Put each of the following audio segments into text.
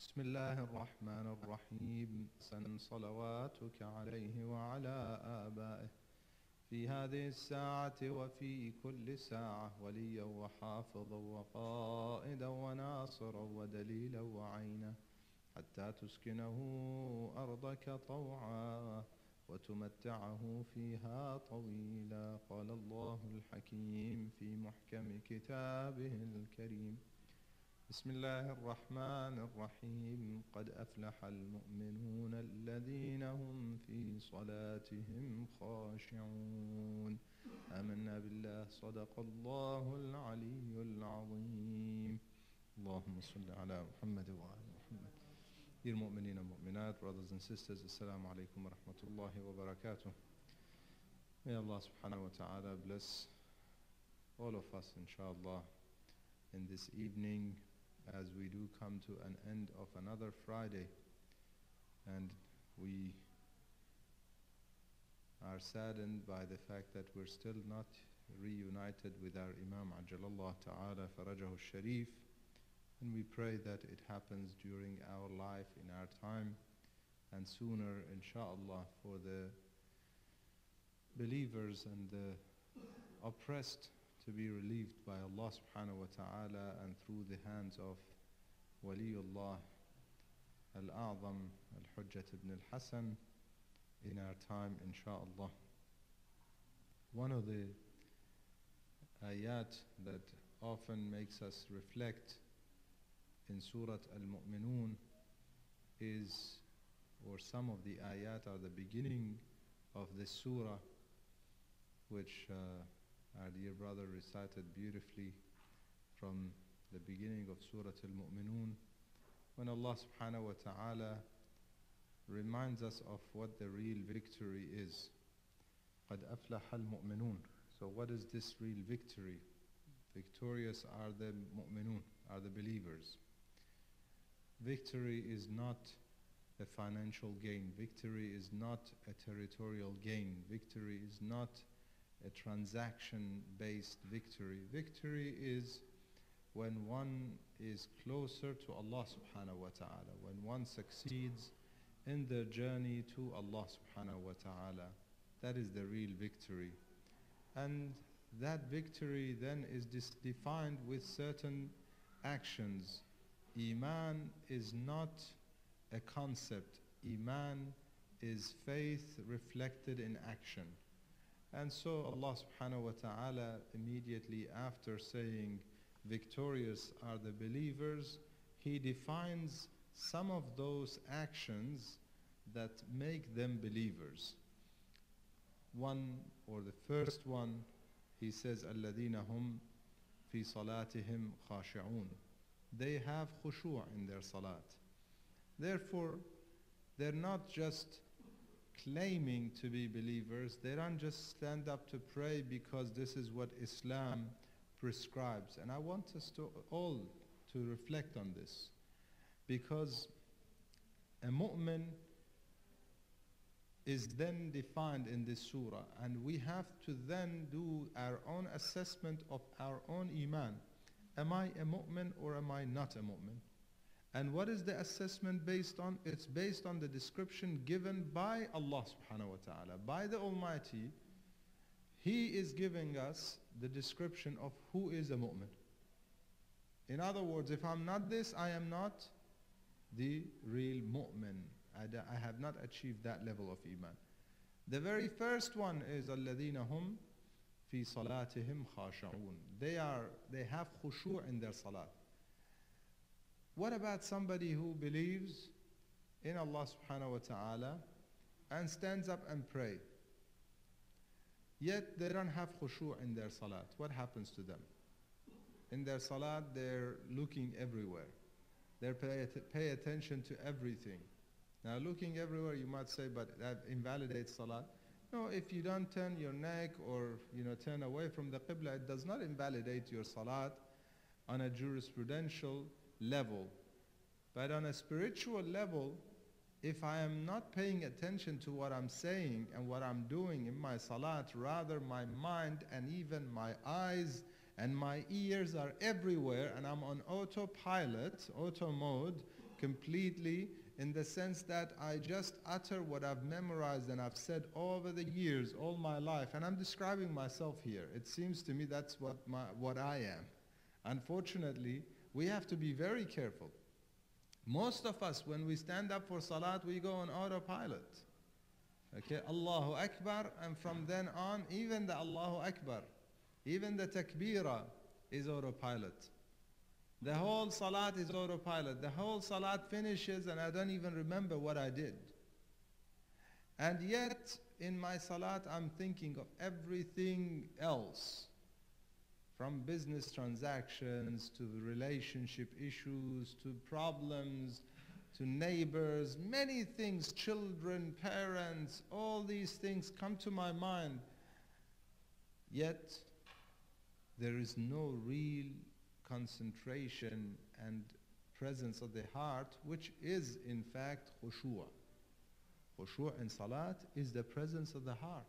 بسم الله الرحمن الرحيم سن صلواتك عليه وعلى آبائه في هذه الساعة وفي كل ساعة وليا وحافظا وقائدا وناصرا ودليلا وعينا حتى تسكنه أرضك طوعا وتمتعه فيها طويلا. قال الله الحكيم في محكم كتابه الكريم: بسم الله الرحمن الرحيم قد أفلح المؤمنون الذين هم في صلاتهم خاشعون. آمنا بالله صدق الله العلي العظيم. اللهم صل على محمد وعلى محمد. Dear mu'mineen and mu'minat, brothers and sisters, Assalamu alaikum wa rahmatullahi wa barakatuh. May Allah subhanahu wa ta'ala bless all of us, inshallah, in this evening as we do come to an end of another Friday, and we are saddened by the fact that we're still not reunited with our Imam Ajalallah Ta'ala Farajahu Sharif, and we pray that it happens during our life, in our time, and sooner, inshallah, for the believers and the oppressed to be relieved by Allah subhanahu wa ta'ala and through the hands of Waliullah Al-A'zam Al-Hujjat ibn Al-Hasan in our time, inshaAllah. One of the ayat that often makes us reflect in Surah Al-Mu'minun is, or some of the ayat are the beginning of this surah, which our dear brother recited beautifully from the beginning of Surah Al-Mu'minun, when Allah subhanahu wa ta'ala reminds us of what the real victory is. قَدْ أَفْلَحَ الْمُؤْمِنُونَ. So what is this real victory? Victorious are the mu'minun, are the believers. Victory is not a financial gain. Victory is not a territorial gain. Victory is not a transaction-based victory. Victory is when one is closer to Allah subhanahu wa ta'ala, when one succeeds in their journey to Allah subhanahu wa ta'ala. That is the real victory. And that victory then is defined with certain actions. Iman is not a concept. Iman is faith reflected in action. And so Allah subhanahu wa ta'ala, immediately after saying victorious are the believers, He defines some of those actions that make them believers. One, or the first one, He says, الَّذِينَ هُمْ فِي صَلَاتِهِمْ خَاشِعُونَ. They have khushu' in their salat. Therefore, they're not just claiming to be believers. They don't just stand up to pray because this is what Islam prescribes. And I want us to all to reflect on this, because a mu'min is then defined in this surah, and we have to then do our own assessment of our own iman. Am I a mu'min or am I not a mu'min? And what is the assessment based on? It's based on the description given by Allah subhanahu wa ta'ala, by the Almighty. He is giving us the description of who is a mu'min. In other words, if I'm not this, I am not the real mu'min. I have not achieved that level of iman. The very first one is الَّذِينَ هُمْ فِي صَلَاتِهِمْ خَاشَعُونَ. They have khushu' in their salat. What about somebody who believes in Allah subhanahu wa ta'ala and stands up and pray, yet they don't have khushu' in their salat? What happens to them? In their salat, they're looking everywhere. They pay attention to everything. Now, looking everywhere, you might say, but that invalidates salat. No, if you don't turn your neck or turn away from the qibla, it does not invalidate your salat on a jurisprudential level. But on a spiritual level, if I am not paying attention to what I'm saying and what I'm doing in my salat, rather my mind and even my eyes and my ears are everywhere and I'm on autopilot, auto mode, completely, in the sense that I just utter what I've memorized and I've said over the years, all my life, and I'm describing myself here. It seems to me that's what I am. Unfortunately, we have to be very careful. Most of us, when we stand up for salat, we go on autopilot. Okay, Allahu Akbar, and from then on, even the Allahu Akbar, even the takbirah is autopilot. The whole salat is autopilot. The whole salat finishes and I don't even remember what I did. And yet, in my salat, I'm thinking of everything else. From business transactions, to relationship issues, to problems, to neighbors, many things, children, parents, all these things come to my mind. Yet, there is no real concentration and presence of the heart, which is in fact khushu'. Khushu' in salat is the presence of the heart.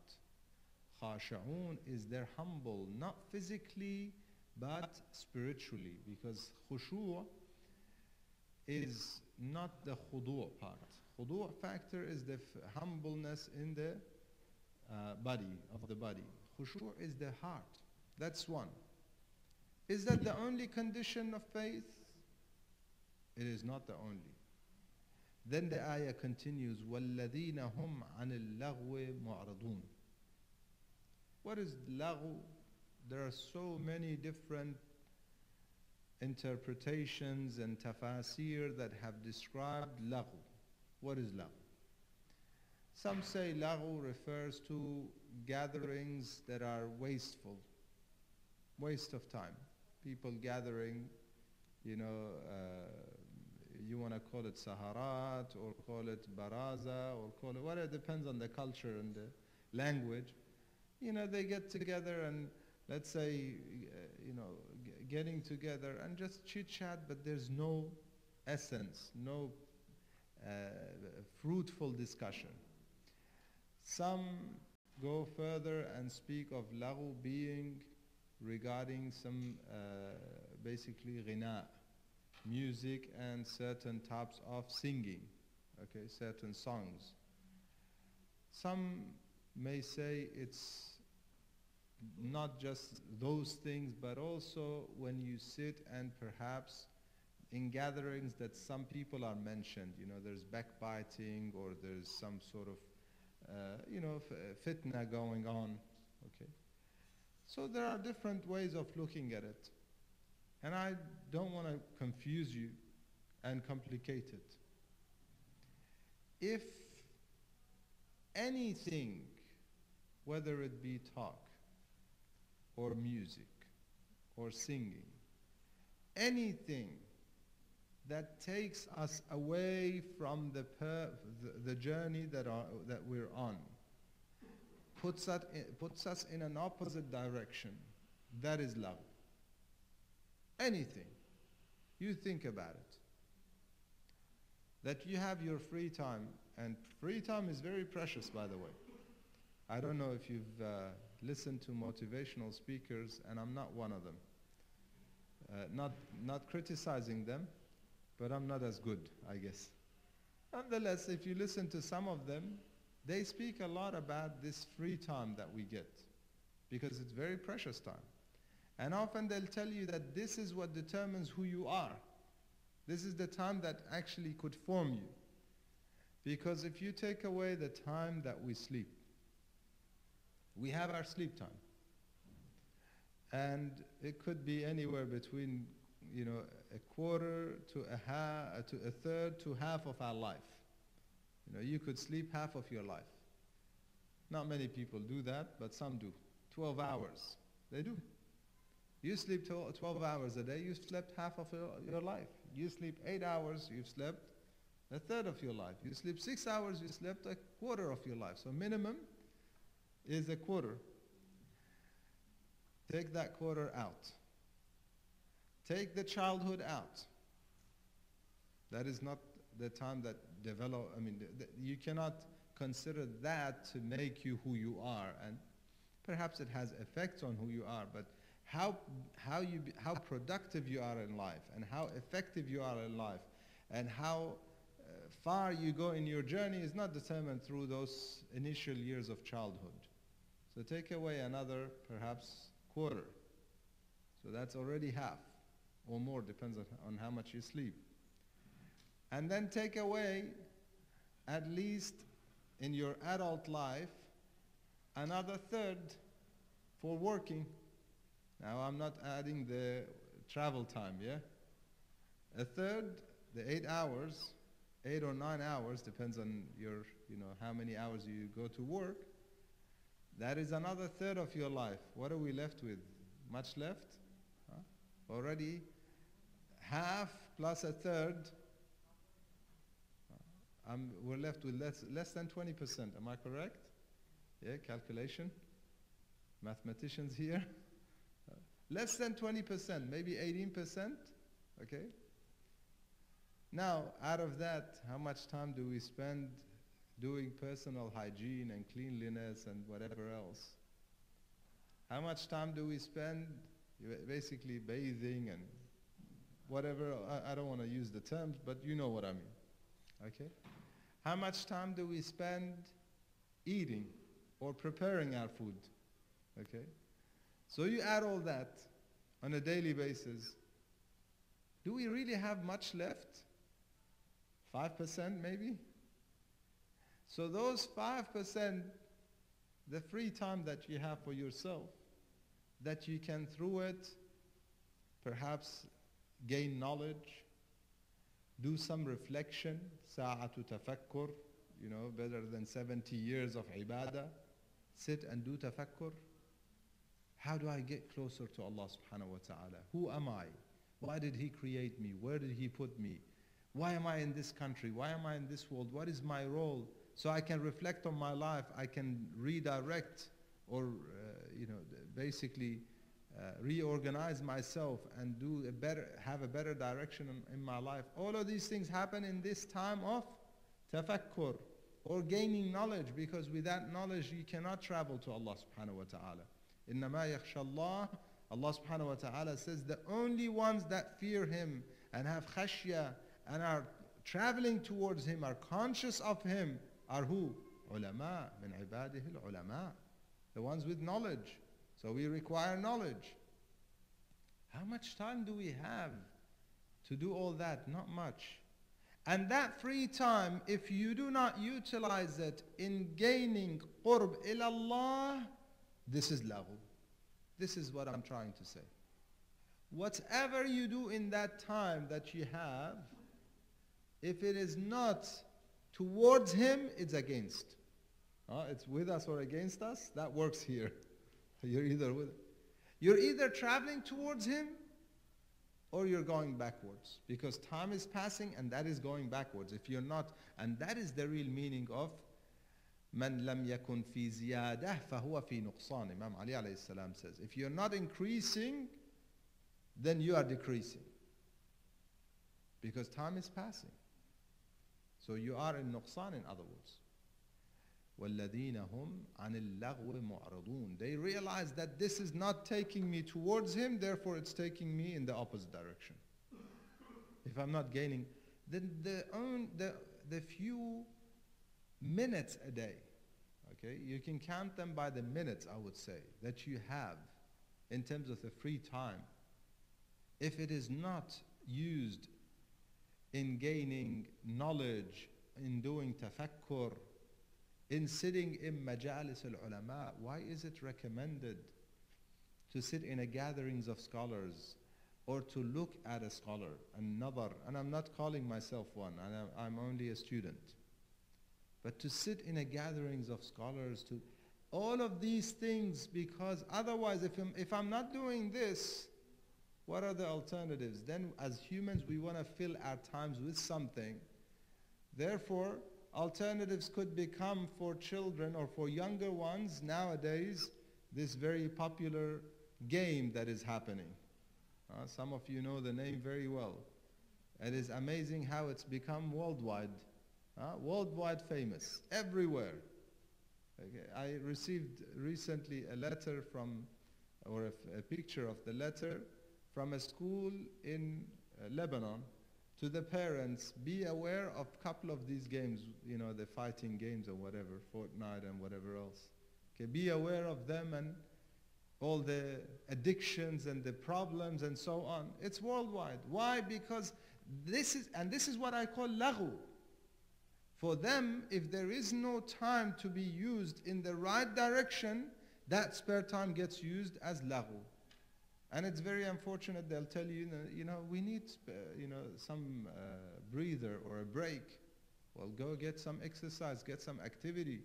Khashi'un is their humble, not physically but spiritually, because khushu' is not the khudu' part. Khudu' factor is the humbleness in the body, of the body. Khushu' is the heart. That's one. Is that the only condition of faith? It is not the only. Then the ayah continues, وَالَّذِينَ هُمْ عَنِ اللَّغْوِ مُعْرِضُونَ. What is laghu? There are so many different interpretations and tafasir that have described laghu. What is laghu? Some say laghu refers to gatherings that are wasteful, waste of time. People gathering, you want to call it saharat or call it baraza or call it whatever, it depends on the culture and the language. They get together and let's say, getting together and just chit chat, but there's no essence, no fruitful discussion. Some go further and speak of laghu being regarding some basically ghina, music and certain types of singing, okay, certain songs. Some may say it's not just those things, but also when you sit and perhaps in gatherings that some people are mentioned, there's backbiting or there's some sort of, fitna going on, okay. So there are different ways of looking at it. And I don't want to confuse you and complicate it. If anything, whether it be talk or music or singing, anything that takes us away from the journey that we're on, puts us in an opposite direction, that is love. Anything. You think about it. That you have your free time, and free time is very precious, by the way. I don't know if you've listened to motivational speakers, and I'm not one of them. Not criticizing them, but I'm not as good, I guess. Nonetheless, if you listen to some of them, they speak a lot about this free time that we get, because it's very precious time. And often they'll tell you that this is what determines who you are. This is the time that actually could form you. Because if you take away the time that we sleep, we have our sleep time. And it could be anywhere between, a quarter to a third to half of our life. You could sleep half of your life. Not many people do that, but some do. 12 hours. They do. You sleep 12 hours a day, you've slept half of your life. You sleep 8 hours, you've slept a third of your life. You sleep 6 hours, you slept a quarter of your life. So minimum is a quarter. Take that quarter out. Take the childhood out. That is not the time that you cannot consider that to make you who you are. And perhaps it has effects on who you are, but how productive you are in life and how effective you are in life And how far you go in your journey is not determined through those initial years of childhood. So take away another, perhaps, quarter. So that's already half or more, depends on how much you sleep. And then take away, at least in your adult life, another third for working. Now I'm not adding the travel time, yeah? A third, the 8 hours, 8 or 9 hours, depends on your, how many hours you go to work. That is another third of your life. What are we left with? Much left? Huh? Already half plus a third. We're left with less than 20%. Am I correct? Yeah, calculation. Mathematicians here. Less than 20%, maybe 18%. Okay? Now, out of that, how much time do we spend doing personal hygiene and cleanliness and whatever else? How much time do we spend basically bathing and whatever? I don't want to use the terms, but you know what I mean. Okay? How much time do we spend eating or preparing our food? Okay? So you add all that on a daily basis. Do we really have much left? 5% maybe? So those 5%, the free time that you have for yourself, that you can through it perhaps gain knowledge, do some reflection, sa'atu tafakkur, better than 70 years of ibadah. Sit and do tafakkur. How do I get closer to Allah subhanahu wa ta'ala? Who am I? Why did He create me? Where did He put me? Why am I in this country? Why am I in this world? What is my role? So I can reflect on my life. I can redirect or, basically reorganize myself and have a better direction in my life. All of these things happen in this time of tafakkur or gaining knowledge, because without knowledge you cannot travel to Allah subhanahu wa ta'ala. إِنَّمَا يَخْشَى اللَّهِ, Allah subhanahu wa ta'ala says the only ones that fear Him and have khashya and are traveling towards Him, are conscious of Him, are who? Ulama, min ibadihi al-ulama. The ones with knowledge. So we require knowledge. How much time do we have to do all that? Not much. And that free time, if you do not utilize it in gaining qurb ilallah, this is lahu. This is what I'm trying to say. Whatever you do in that time that you have, if it is not towards Him, it's against. It's with us or against us. That works here. You're either traveling towards Him or you're going backwards, because time is passing and that is going backwards. If you're not, and that is the real meaning of Man lam yakun fi ziyadah fahuwa fi nuqsan. Imam Ali alayhi salam says, if you're not increasing, then you are decreasing, because time is passing. So you are in nuqsan, in other words. وَالَّذِينَ هُمْ عَنِ اللَّغْوِ مُعْرِضُونَ. They realize that this is not taking me towards Him, therefore it's taking me in the opposite direction. If I'm not gaining, then the few minutes a day, okay, you can count them by the minutes, I would say, that you have in terms of the free time. If it is not used in gaining knowledge, in doing tafakkur, in sitting in majalis al-ulama, why is it recommended to sit in a gatherings of scholars or to look at a scholar and nadar? And I'm not calling myself one, I'm only a student. But to sit in a gatherings of scholars, to all of these things, because otherwise if I'm not doing this, what are the alternatives? Then as humans we want to fill our times with something. Therefore, alternatives could become for children or for younger ones nowadays this very popular game that is happening. Some of you know the name very well. It is amazing how it's become worldwide. Worldwide famous, everywhere. Okay. I received recently a letter from, or a picture of the letter from a school in Lebanon, to the parents, be aware of a couple of these games, the fighting games or whatever, Fortnite and whatever else. Okay, be aware of them and all the addictions and the problems and so on. It's worldwide. Why? Because this is what I call laghu. For them, if there is no time to be used in the right direction, that spare time gets used as laghu. And it's very unfortunate. They'll tell you, we need, some breather or a break. Well, go get some exercise, get some activity.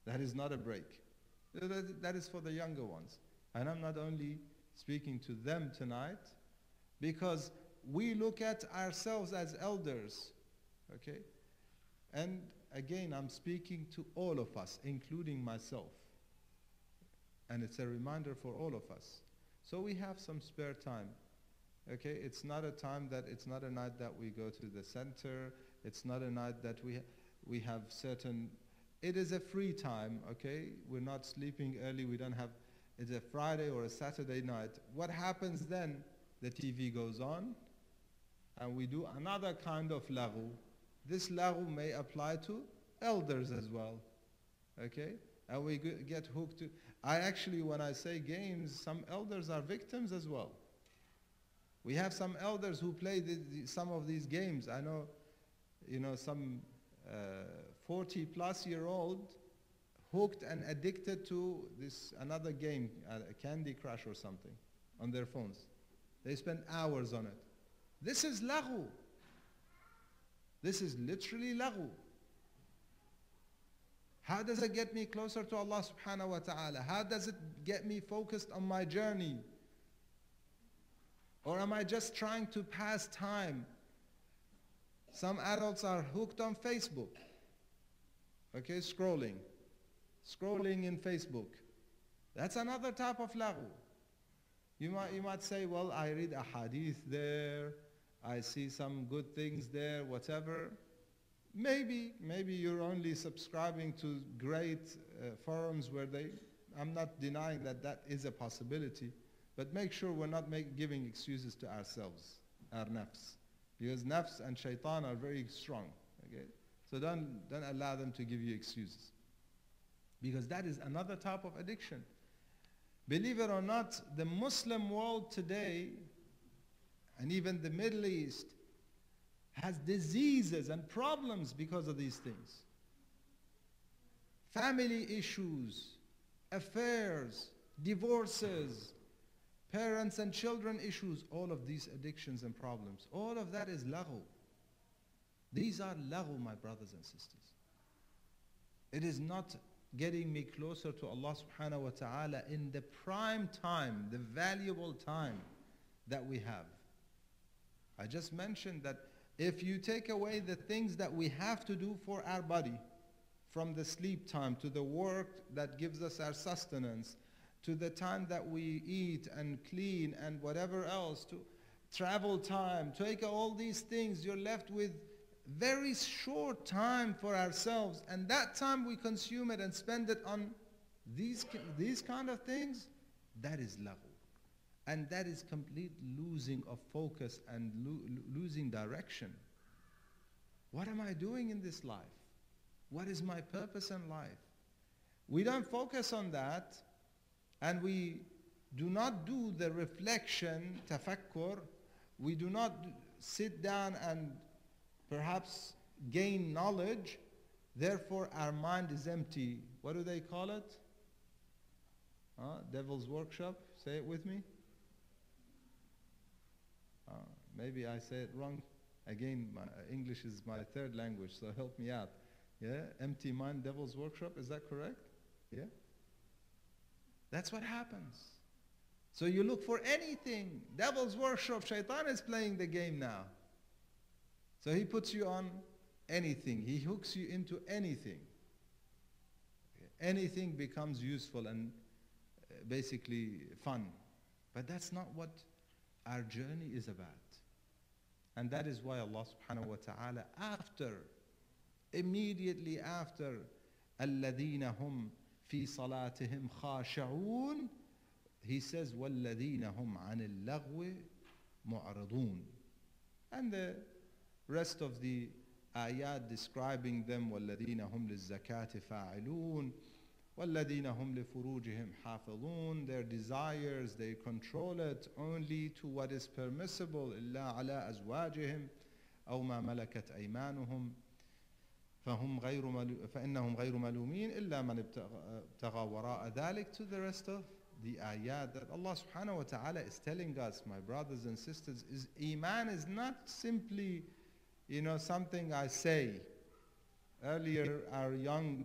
That is not a break. That is for the younger ones. And I'm not only speaking to them tonight, because we look at ourselves as elders, okay? And again, I'm speaking to all of us, including myself. And it's a reminder for all of us. So we have some spare time, okay? It's not a night that we go to the center. It's not a night that we have certain, it is a free time, okay? We're not sleeping early, it's a Friday or a Saturday night. What happens then? The TV goes on, and we do another kind of laghu. This laghu may apply to elders as well, okay? And we get hooked to, when I say games, some elders are victims as well. We have some elders who play some of these games. I know, some 40-plus-year-old hooked and addicted to another game, Candy Crush or something, on their phones. They spend hours on it. This is laghu. This is literally laghu. How does it get me closer to Allah subhanahu wa ta'ala? How does it get me focused on my journey? Or am I just trying to pass time? Some adults are hooked on Facebook. Okay, scrolling in Facebook. That's another type of laghu. You might say, well, I read a hadith there, I see some good things there, whatever. Maybe you're only subscribing to great forums where I'm not denying that is a possibility, but make sure we're not giving excuses to ourselves, our nafs. Because nafs and shaitan are very strong, okay? So don't allow them to give you excuses. Because that is another type of addiction. Believe it or not, the Muslim world today, and even the Middle East, has diseases and problems because of these things. Family issues, affairs, divorces, parents and children issues, all of these addictions and problems, all of that is laghu. These are laghu, my brothers and sisters. It is not getting me closer to Allah subhanahu wa ta'ala in the prime time, the valuable time that we have. I just mentioned that if you take away the things that we have to do for our body, from the sleep time to the work that gives us our sustenance, to the time that we eat and clean and whatever else, to travel time, take all these things, you're left with very short time for ourselves, and that time we consume it and spend it on these kind of things. That is laghu. And that is complete losing of focus and losing direction. What am I doing in this life? What is my purpose in life? We don't focus on that, and we do not do the reflection, tafakkur. We do not sit down and perhaps gain knowledge. Therefore, our mind is empty. What do they call it? Devil's workshop? Say it with me. Maybe I say it wrong. Again, English is my third language, so help me out. Yeah, empty mind, devil's workshop, is that correct? Yeah? That's what happens. So you look for anything. Devil's workshop, shaitan is playing the game now. So he puts you on anything. He hooks you into anything. Anything becomes useful and basically fun. But that's not what our journey is about. And that is why Allah subhanahu wa ta'ala, immediately after, الَّذِينَ هُمْ فِي صَلَاتِهِمْ خَاشِعُونَ, He says, وَالَّذِينَ هُمْ عَنِ اللَّغْوِ مُعْرِضُونَ. And the Rest of the ayat describing them, وَالَّذِينَ هُمْ لِلزَّكَاةِ فَاعِلُونَ وَالَّذِينَ هُمْ لِفُرُوجِهِمْ حَافِظُونَ. Their desires, they control it only to what is permissible, إِلَّا عَلَىٰ أَزْوَاجِهِمْ أَوْ مَا مَلَكَتْ أَيْمَانُهُمْ فإنهم غير ملومين إلا من ابتغى وراء ذلك, to the rest of the ayat that Allah subhanahu wa ta'ala is telling us, my brothers and sisters, is Iman is not simply, something I say. Earlier, our young,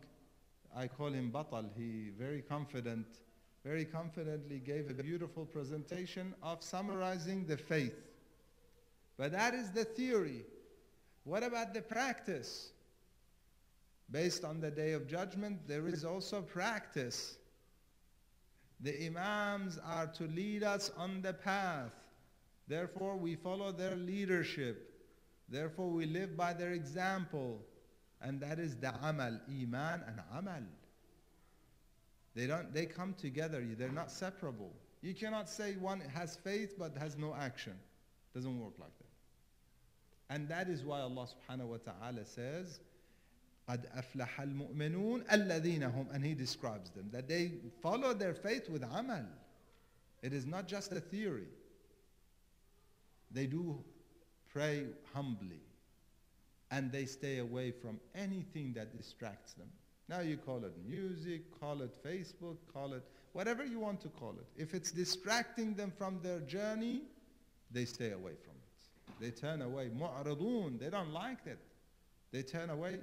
I call him Batal, he very confidently gave a beautiful presentation of summarizing the faith. But that is the theory. What about the practice? Based on the Day of Judgment, there is also practice. The Imams are to lead us on the path. Therefore, we follow their leadership. Therefore, we live by their example. And that is the amal, Iman and amal. They come together. They're not separable. You cannot say one has faith but has no action. Doesn't work like that. And that is why Allah subhanahu wa ta'ala says, قَدْ أَفْلَحَ الْمُؤْمِنُونَ الَّذِينَ هُمْ, and He describes them, that they follow their faith with amal. It is not just a theory. They do pray humbly, and they stay away from anything that distracts them. Now you call it music, call it Facebook, call it whatever you want to call it. If it's distracting them from their journey, they stay away from it. They turn away. مُعْرِضُونَ, they don't like it. They turn away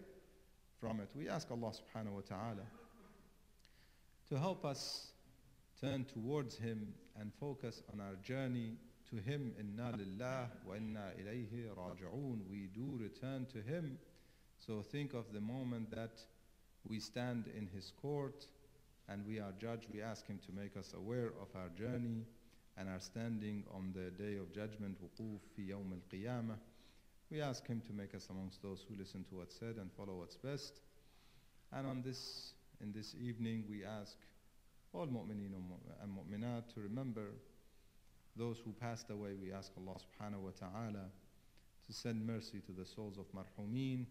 from it. We ask Allah subhanahu wa ta'ala to help us turn towards Him and focus on our journey to Him. Inna lillah wa inna ilayhi raji'un. We do return to Him. So think of the moment that we stand in His court and we are judged. We ask Him to make us aware of our journey and our standing on the Day of Judgment, wuquf fi yawm al-qiyamah. We ask Him to make us amongst those who listen to what's said and follow what's best. And in this evening, we ask all mu'mineen and mu'minat to remember those who passed away. We ask Allah subhanahu wa ta'ala to send mercy to the souls of marhumeen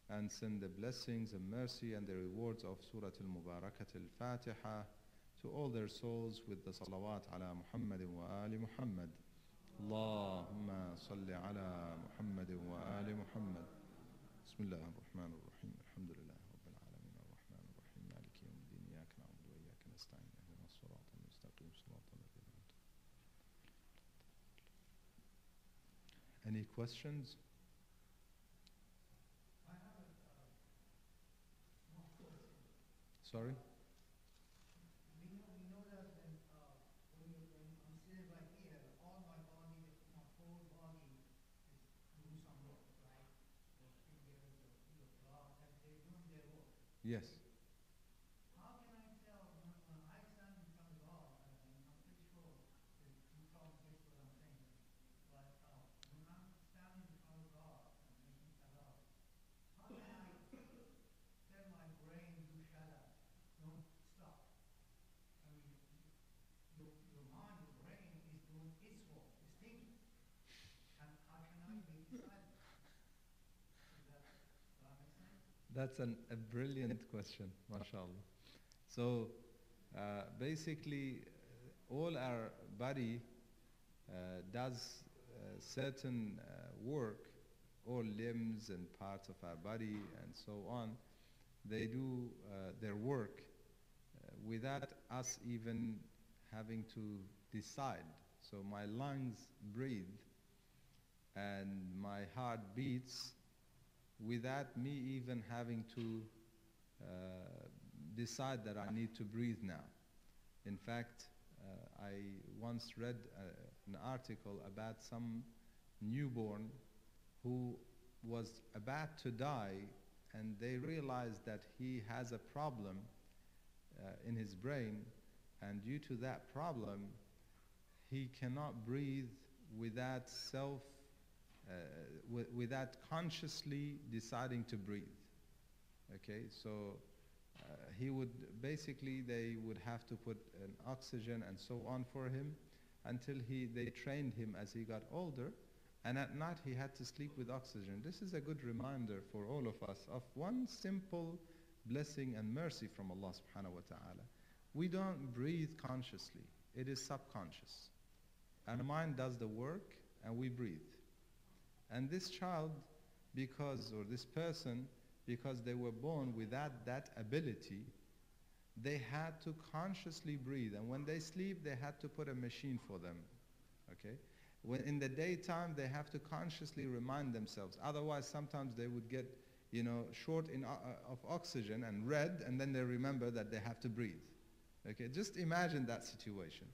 and send the blessings and mercy and the rewards of Surah Al-Mubarakat Al-Fatiha to all their souls with the salawat ala Muhammad wa ali Muhammad. Allahumma salli ala Muhammad wa ali Muhammad. Bismillah ar-Rahman ar-Rahim. Alhamdulillah Rabbil Alameen ar-Rahman ar-Rahim. Maliki yawmiddin. Iyaka na'budu wa iyaka nasta'in. Ihdina as-sirata al-mustaqim. Sirata alladhina an'amta alayhim. Any questions? Sorry? Yes. How can I tell when I stand in front of God, and I'm pretty sure that you probably get what I'm saying, but when I'm standing in front of God and making salah, how can I tell my brain, do salah, don't stop? I mean, your mind, your brain is doing its work, it's thinking. And how can I make it silent? Does that make sense? That's a brilliant question, mashallah. So basically, all our body does certain work, all limbs and parts of our body and so on. They do their work without us even having to decide. So my lungs breathe and my heart beats without me even having to decide that I need to breathe now. In fact, I once read an article about some newborn who was about to die, and they realized that he has a problem in his brain, and due to that problem, he cannot breathe without without consciously deciding to breathe. Okay, so he would basically, they would have to put an oxygen and so on for him until they trained him as he got older, And at night he had to sleep with oxygen. This is a good reminder for all of us of one simple blessing and mercy from Allah subhanahu wa ta'ala. We don't breathe consciously. It is subconscious. Our mind does the work and we breathe. And this child, or this person, because they were born without that ability, they had to consciously breathe. And when they sleep, they had to put a machine for them. Okay? When in the daytime, they have to consciously remind themselves. Otherwise, sometimes they would get, short of oxygen and red, and then they remember that they have to breathe. Okay? Just imagine that situation.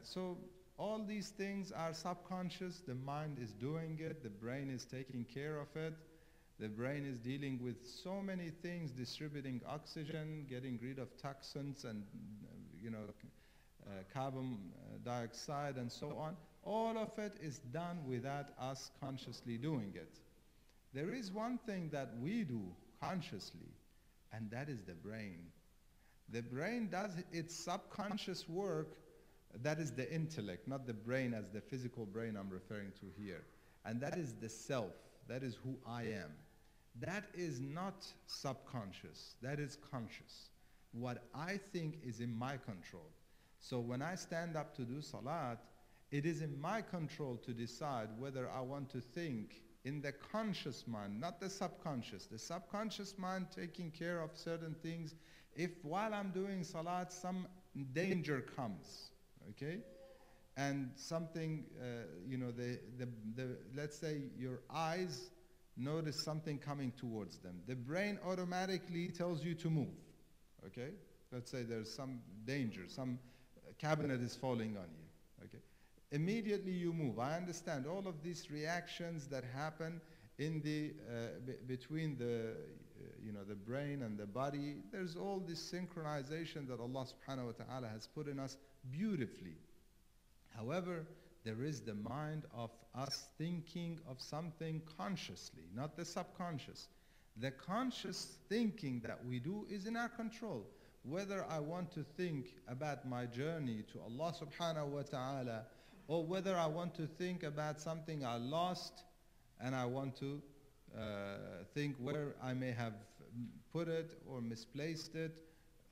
So all these things are subconscious. The mind is doing it. The brain is taking care of it. The brain is dealing with so many things, distributing oxygen, getting rid of toxins and, carbon dioxide and so on. All of it is done without us consciously doing it. There is one thing that we do consciously, and that is the brain. The brain does its subconscious work. That is the intellect, not the brain as the physical brain I'm referring to here. And that is the self. That is who I am. That is not subconscious. That is conscious. What I think is in my control. So when I stand up to do salat, it is in my control to decide whether I want to think in the conscious mind, not the subconscious. The subconscious mind taking care of certain things. If while I'm doing salat, some danger comes, okay? And something, let's say your eyes notice something coming towards them. The brain automatically tells you to move, okay? Let's say there's some danger, some cabinet is falling on you, okay? Immediately you move. I understand all of these reactions that happen in the, between the, the brain and the body. There's all this synchronization that Allah subhanahu wa ta'ala has put in us beautifully. However, there is the mind of us thinking of something consciously, not the subconscious. The conscious thinking that we do is in our control. Whether I want to think about my journey to Allah subhanahu wa ta'ala, or whether I want to think about something I lost and I want to think where I may have put it or misplaced it,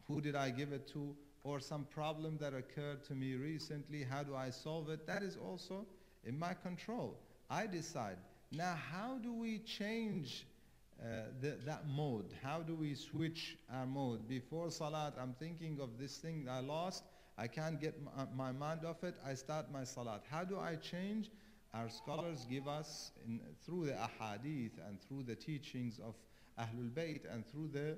who did I give it to, or some problem that occurred to me recently, how do I solve it? That is also in my control. I decide. Now, how do we change that mode? How do we switch our mode? Before salat, I'm thinking of this thing I lost. I can't get my mind off it. I start my salat. How do I change? Our scholars give us, through the ahadith and through the teachings of Ahlul Bayt and through the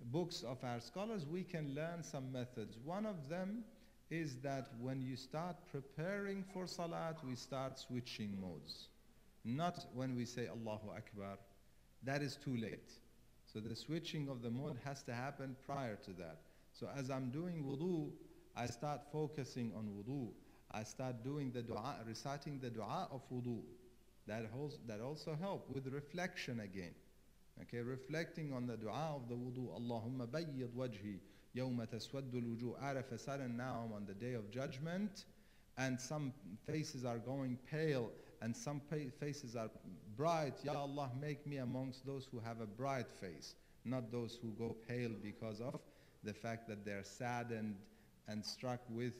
books of our scholars, we can learn some methods. One of them is that when you start preparing for salat, we start switching modes. Not when we say Allahu Akbar. That is too late. So the switching of the mode has to happen prior to that. So as I'm doing wudu, I start focusing on wudu. I start doing the dua, reciting the dua of wudu. That also helps with reflection again. Okay, reflecting on the dua of the wudu. Allahumma bayyid wajhi yawma taswaddu al-wujuh. Araf salan, now I'm on the day of judgment, and some faces are going pale and some faces are bright. Ya Allah, make me amongst those who have a bright face, not those who go pale because of the fact that they're saddened and struck with,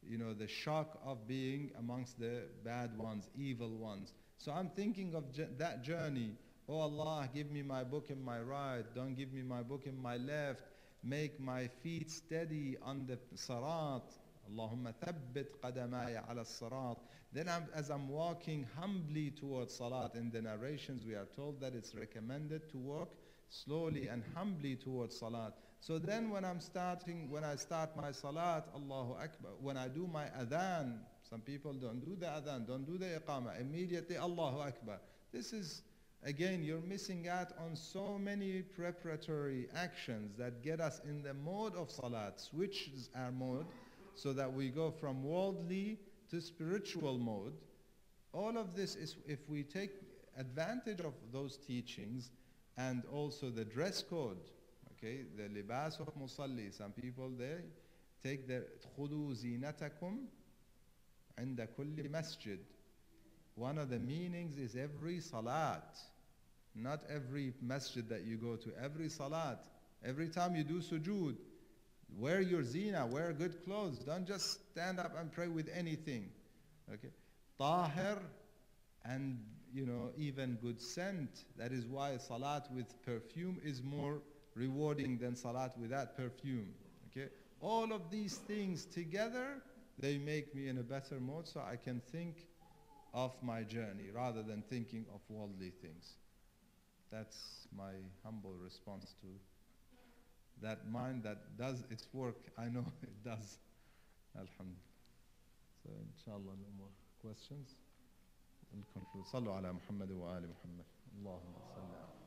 the shock of being amongst the bad ones, evil ones. So I'm thinking of that journey. Oh Allah, give me my book in my right, don't give me my book in my left. Make my feet steady on the sirat. Allahumma thabbit qadamaya ala sirat. Then as I'm walking humbly towards salat, in the narrations we are told that it's recommended to walk slowly and humbly towards salat. So then when I start my salat, Allahu Akbar, when I do my adhan, some people don't do the adhan, don't do the iqamah, immediately Allahu Akbar. This is, again, you're missing out on so many preparatory actions that get us in the mode of salat, switches our mode so that we go from worldly to spiritual mode. All of this is, if we take advantage of those teachings and also the dress code, okay, the libas of musalli. Some people, they take their خُذُوا زِينَتَكُمْ عِنْدَ كُلِّ masjid. one of the meanings is every salat. Not every masjid that you go to, every salat. Every time you do sujood, wear your zina, wear good clothes. Don't just stand up and pray with anything. Okay? Tahir, and even good scent. That is why salat with perfume is more rewarding than salat without perfume. Okay? All of these things together, they make me in a better mood so I can think of my journey rather than thinking of worldly things. That's my humble response to that mind that does its work. I know it does. Alhamdulillah. So inshallah, no more questions. We'll conclude. صلوا على محمد وآل محمد. اللهم صل على